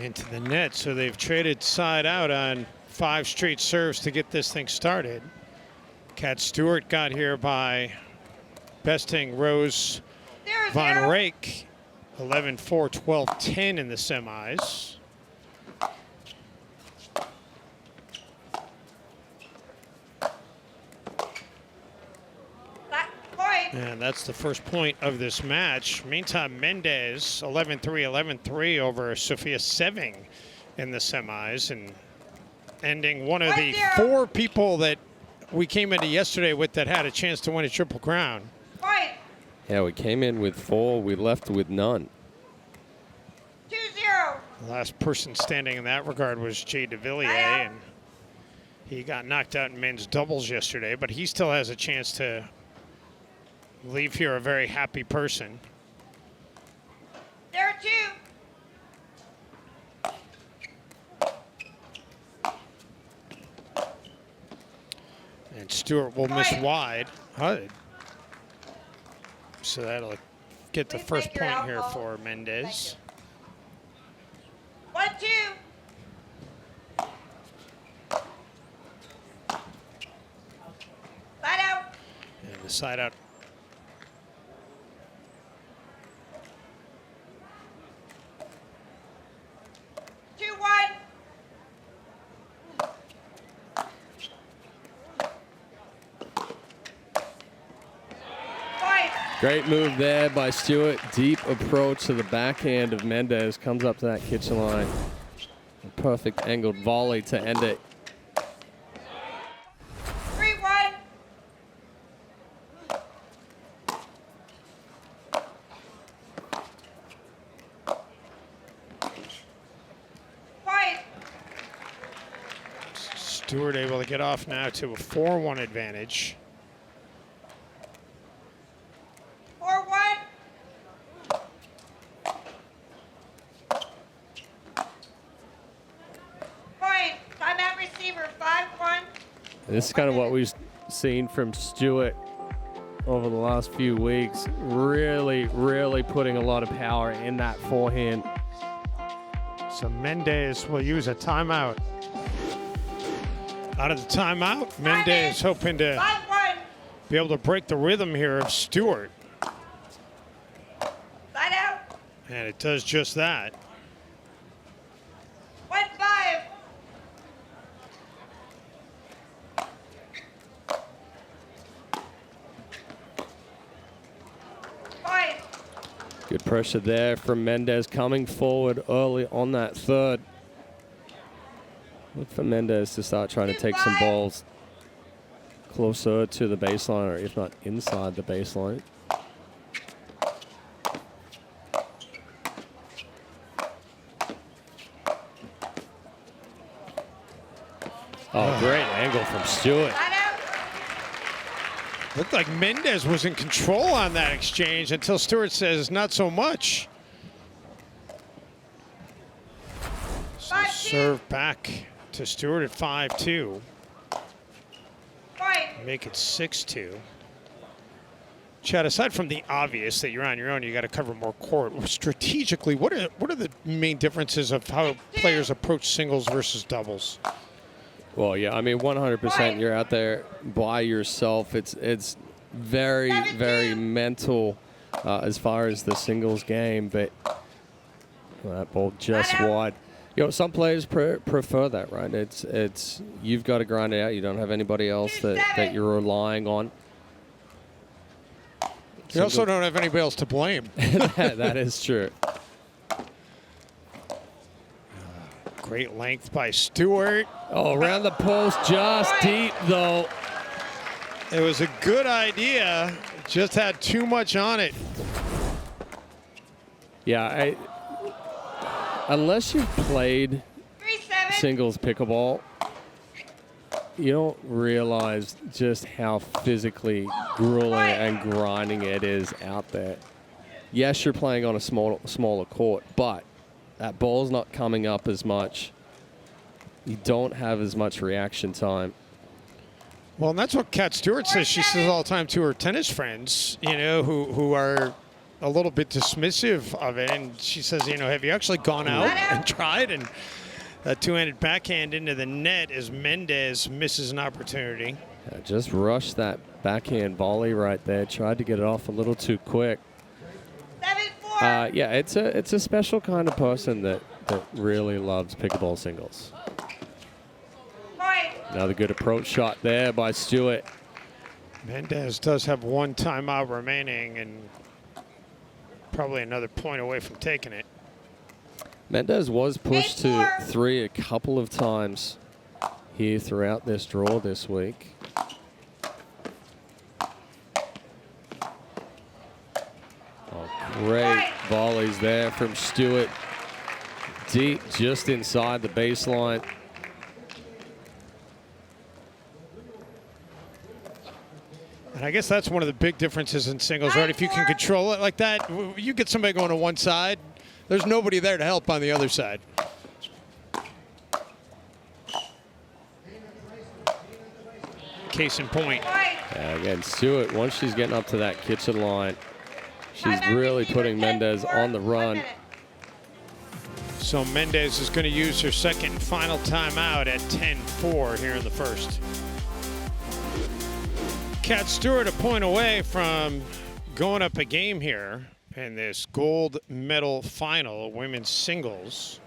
into the net. So they've traded side out on 5 straight serves to get this thing started. Kat Stewart got here by besting Rose Van Rake 11-4, 12-10 in the semis. And that's the first point of this match. Meantime, Mendez 11-3, 11-3 over Sophia Seving in the semis, and ending one of the 4 people that we came into yesterday with that had a chance to win a Triple Crown. Yeah, we came in with 4, we left with none. 2-0. The last person standing in that regard was Jay DeVilliers, and he got knocked out in men's doubles yesterday, but he still has a chance to leave here a very happy person. There are 2. And Stewart will miss wide. So that'll get the first point here for Mendez. 1-2. Side out. And the side out. 2-1. Great move there by Stewart. Deep approach to the backhand of Mendez. Comes up to that kitchen line. A perfect angled volley to end it. 3-1. Stewart able to get off now to a 4-1 advantage. 4-1. Point. Timeout receiver. 5-1. This is kind of what we've seen from Stewart over the last few weeks. Really, really putting a lot of power in that forehand. So Mendez will use a timeout. Out of the timeout, Mendez hoping to 5-1. be able to break the rhythm here of Stewart. Side out. And it does just that. 1-5. Point. Good pressure there from Mendez coming forward early on that third. Look for Mendez to start trying to take some balls closer to the baseline, or if not inside the baseline. Oh, great angle from Stewart. Side out. Looked like Mendez was in control on that exchange until Stewart says not so much. So 5-2. serve back to Stewart at 5-2. Point. Make it 6-2. Chad, aside from the obvious that you're on your own, you got to cover more court. Strategically, what are the main differences of how players approach singles versus doubles? Well, yeah, I mean, 100% you're out there by yourself. It's very, very mental as far as the singles game, but that ball just wide. You know, some players prefer that, right? It's you've got to grind it out. You don't have anybody else that you're relying on. You also don't have anybody else to blame. That is true. Great length by Stewart. Oh, around the post, just deep, though. It was a good idea, just had too much on it. Yeah, unless you've played 3-7. singles pickleball, you don't realize just how physically grueling and grinding it is out there. Yes, you're playing on a smaller court, but that ball's not coming up as much. You don't have as much reaction time. Well, and that's what Kat Stewart says. She says all the time to her tennis friends, you know, who are a little bit dismissive of it, and she says, you know, have you actually gone out and tried? And a two-handed backhand into the net as Mendez misses an opportunity. Yeah, just rushed that backhand volley right there. Tried to get it off a little too quick. 7-4. Yeah, it's a special kind of person that really loves pickleball singles. Point. Another good approach shot there by Stewart. Mendez does have one timeout remaining and probably another point away from taking it. Mendez was pushed to 3 a couple of times here throughout this draw this week. Oh, great volleys there from Stewart. Deep, just inside the baseline. And I guess that's one of the big differences in singles, right? If you can control it like that, you get somebody going to one side, there's nobody there to help on the other side. Case in point. Yeah, again, Stewart, once she's getting up to that kitchen line, she's really putting Mendez on the run. So Mendez is going to use her second and final timeout at 10-4 here in the first. Kat Stewart a point away from going up a game here in this gold medal final, women's singles.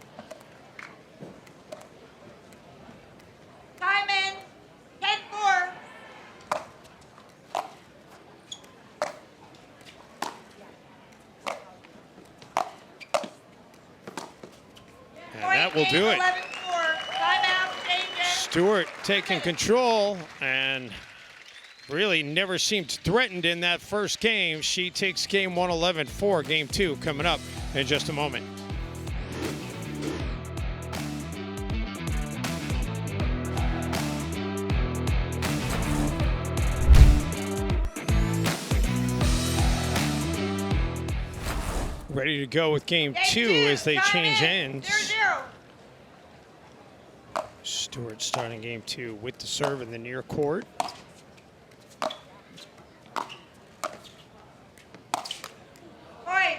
Time in. 10-4. And that will do it. 11-4. Timeout. Change it. Stewart taking control and really never seemed threatened in that first game. She takes game 1 11-4. Game 2 coming up in just a moment. Ready to go with game 2 as they change ends. 0-0. Stewart starting game 2 with the serve in the near court. Point.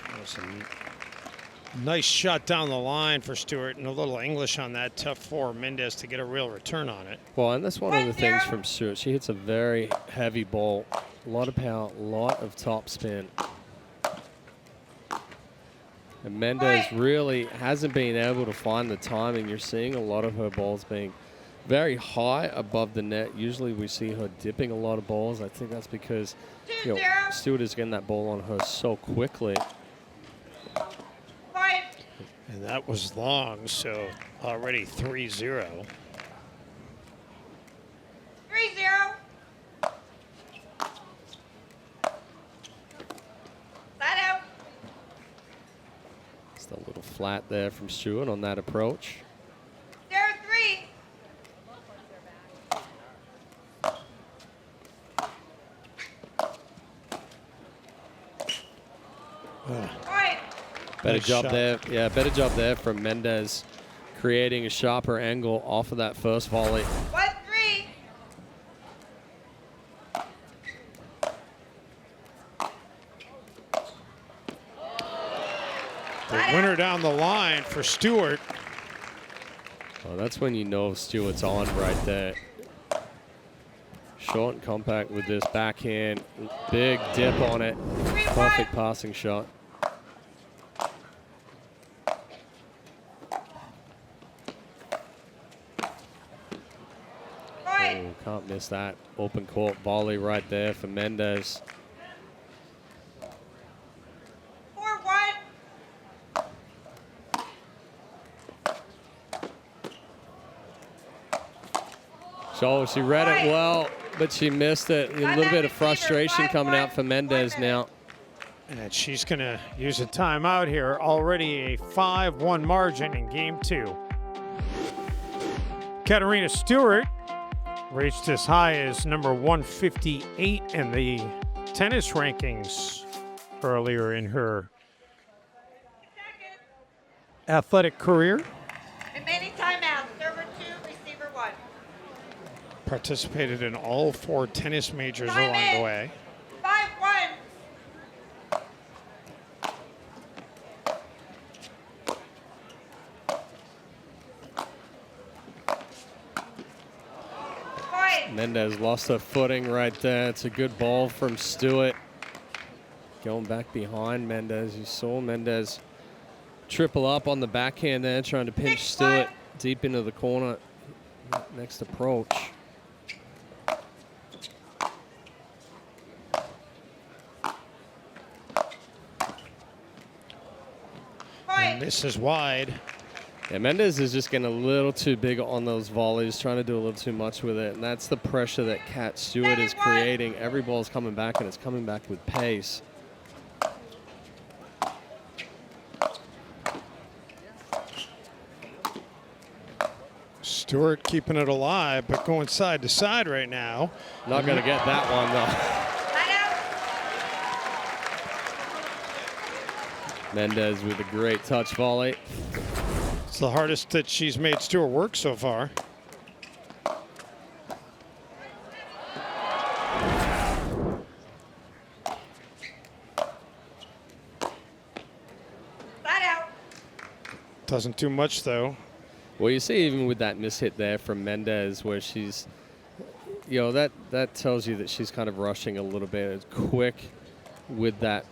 That was a nice shot down the line for Stewart, and a little English on that, tough for Mendez to get a real return on it. Well, and that's one of the things from Stewart. She hits a very heavy ball, a lot of power, a lot of top spin. And Mendez really hasn't been able to find the timing. You're seeing a lot of her balls being very high above the net. Usually we see her dipping a lot of balls. I think that's because Stewart is getting that ball on her so quickly. Point. And that was long, so already 3-0. 3-0. Side out. Just a little flat there from Stewart on that approach. 0-3. Point. Better Nice job shot. there. Yeah, better job there from Mendez, creating a sharper angle off of that first volley. 1-3. The winner down the line for Stewart. Well, that's when you know Stewart's on right there. Short and compact with this backhand. Big dip on it. Perfect passing shot. Point. Oh, can't miss that open court volley right there for Mendez. 4-1. So she read it well, but she missed it. A little bit of frustration coming out for Mendez now. And she's going to use a timeout here. Already a 5-1 margin in game 2. Katarina Stewart reached as high as number 158 in the tennis rankings earlier in her athletic career. Remaining timeout. Server 2, receiver 1. Participated in all 4 tennis majors Time along in. the way. 5-1. Mendez lost her footing right there. It's a good ball from Stewart. Going back behind Mendez. You saw Mendez triple up on the backhand there, trying to pinch Stewart deep into the corner. Next approach. And this is wide. Yeah, Mendez is just getting a little too big on those volleys, trying to do a little too much with it. And that's the pressure that Kat Stewart is creating. Every ball's coming back, and it's coming back with pace. Stewart keeping it alive, but going side to side right now. Not going to get that one, though. Mendez with a great touch volley. It's the hardest that she's made Stewart work so far. Doesn't do much, though. Well, you see even with that mishit there from Mendez where she's, you know, that tells you that she's kind of rushing a little bit. It's quick with that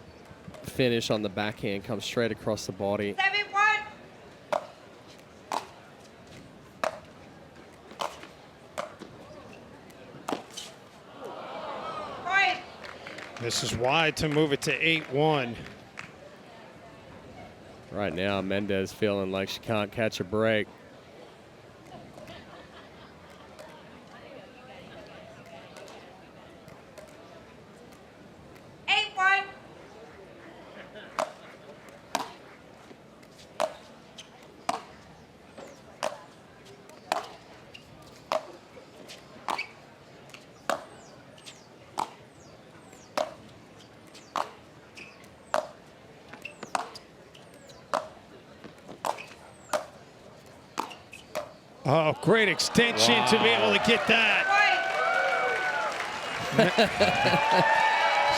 finish on the backhand, comes straight across the body. 7-1. This is wide to move it to 8-1. Right now, Mendez feeling like she can't catch a break. Oh, great extension to be able to get that.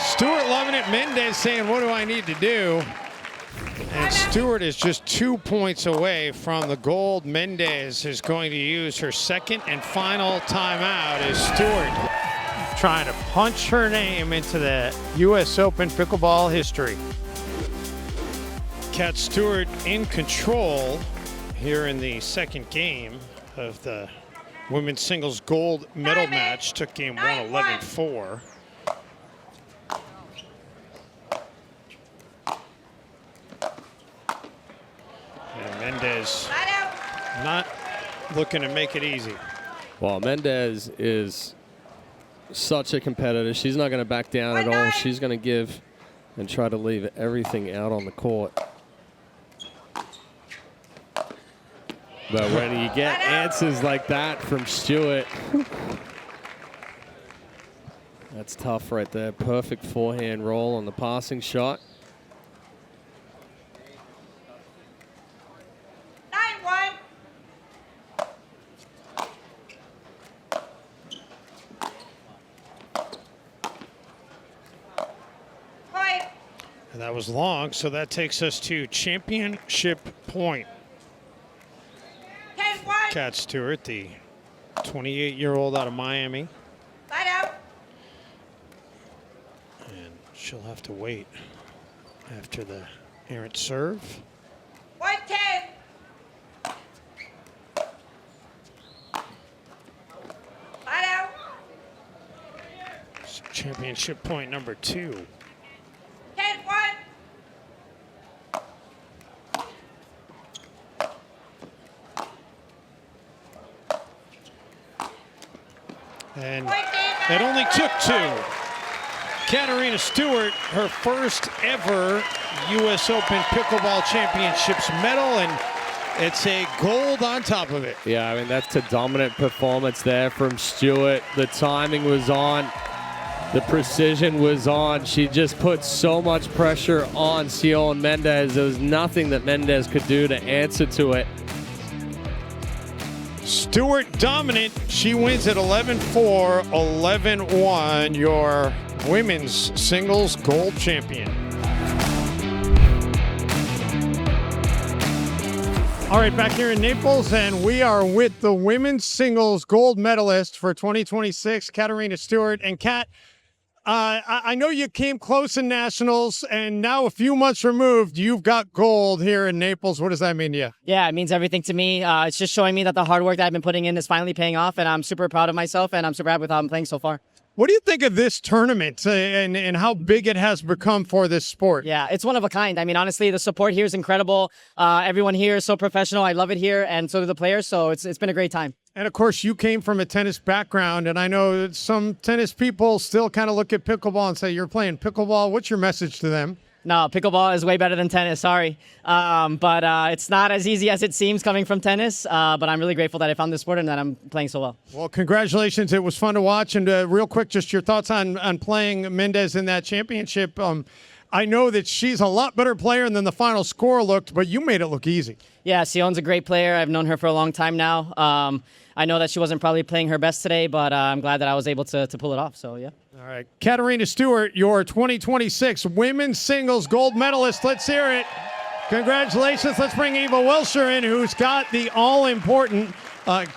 Stewart loving it. Mendez saying, what do I need to do? And Stewart is just 2 points away from the gold. Mendez is going to use her second and final timeout as Stewart trying to punch her name into the U.S. Open pickleball history. Kat Stewart in control here in the second game of the women's singles gold medal match. Took game 1 11-4. And Mendez not looking to make it easy. Well, Mendez is such a competitor. She's not going to back down at all. She's going to give and try to leave everything out on the court. But when you get answers like that from Stewart, that's tough right there. Perfect forehand roll on the passing shot. 9-1. And that was long, so that takes us to championship point. Kat Stewart, the 28-year-old out of Miami. And she'll have to wait after the errant serve. 110. Championship point number 2. 10-1. And it only took 2. Katarina Stewart, her first ever U.S. Open Pickleball Championships medal, and it's a gold on top of it. Yeah, I mean, that's a dominant performance there from Stewart. The timing was on. The precision was on. She just put so much pressure on Seone Mendez. There was nothing that Mendez could do to answer to it. Stewart dominant. She wins at 11-4, 11-1, your women's singles gold champion. All right, back here in Naples, and we are with the women's singles gold medalist for 2026, Katarina Stewart. And Kat, I know you came close in nationals, and now a few months removed, you've got gold here in Naples. What does that mean to you? Yeah, it means everything to me. It's just showing me that the hard work that I've been putting in is finally paying off, and I'm super proud of myself, and I'm super happy with how I'm playing so far. What do you think of this tournament and how big it has become for this sport? Yeah, it's one of a kind. I mean, honestly, the support here is incredible. Everyone here is so professional. I love it here, and so do the players, so it's been a great time. And, of course, you came from a tennis background, and I know some tennis people still kind of look at pickleball and say, you're playing pickleball. What's your message to them? No, pickleball is way better than tennis, sorry. But it's not as easy as it seems coming from tennis, but I'm really grateful that I found this sport and that I'm playing so well. Well, congratulations. It was fun to watch. And real quick, just your thoughts on playing Mendez in that championship. I know that she's a lot better player than the final score looked, but you made it look easy. Yeah, Seone's a great player. I've known her for a long time now. I know that she wasn't probably playing her best today, but I'm glad that I was able to pull it off, so yeah. All right. Katarina Stewart, your 2026 women's singles gold medalist. Let's hear it. Congratulations. Let's bring Eva Welsher in, who's got the all-important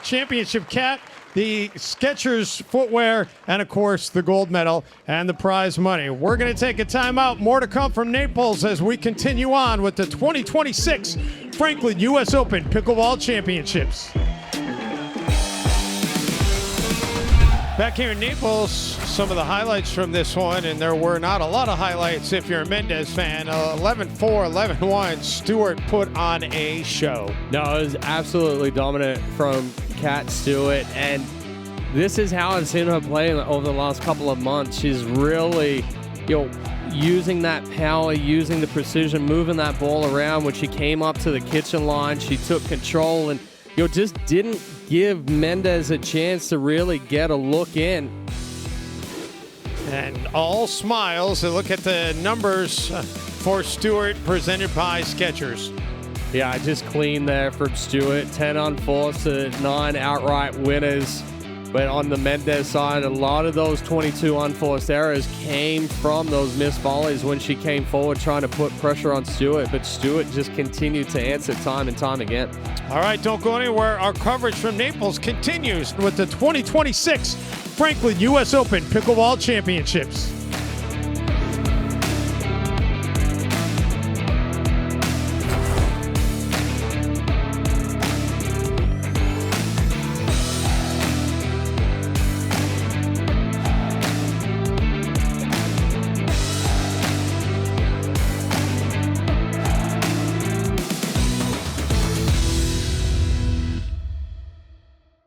championship cap, the Skechers footwear, and, of course, the gold medal and the prize money. We're going to take a timeout. More to come from Naples as we continue on with the 2026 Franklin U.S. Open Pickleball Championships. Back here in Naples, some of the highlights from this one, and there were not a lot of highlights if you're a Mendez fan. 11-4, 11-1, Stewart put on a show. No, it was absolutely dominant from Kat Stewart, and this is how I've seen her play over the last couple of months. She's really, using that power, using the precision, moving that ball around. When she came up to the kitchen line, she took control and just didn't give Mendez a chance to really get a look in. And all smiles. And look at the numbers for Stewart presented by Skechers. Yeah, just clean there from Stewart. 10 unforced to 9 outright winners. But on the Mendez side, a lot of those 22 unforced errors came from those missed volleys when she came forward trying to put pressure on Stewart. But Stewart just continued to answer time and time again. All right, don't go anywhere. Our coverage from Naples continues with the 2026 Franklin U.S. Open Pickleball Championships.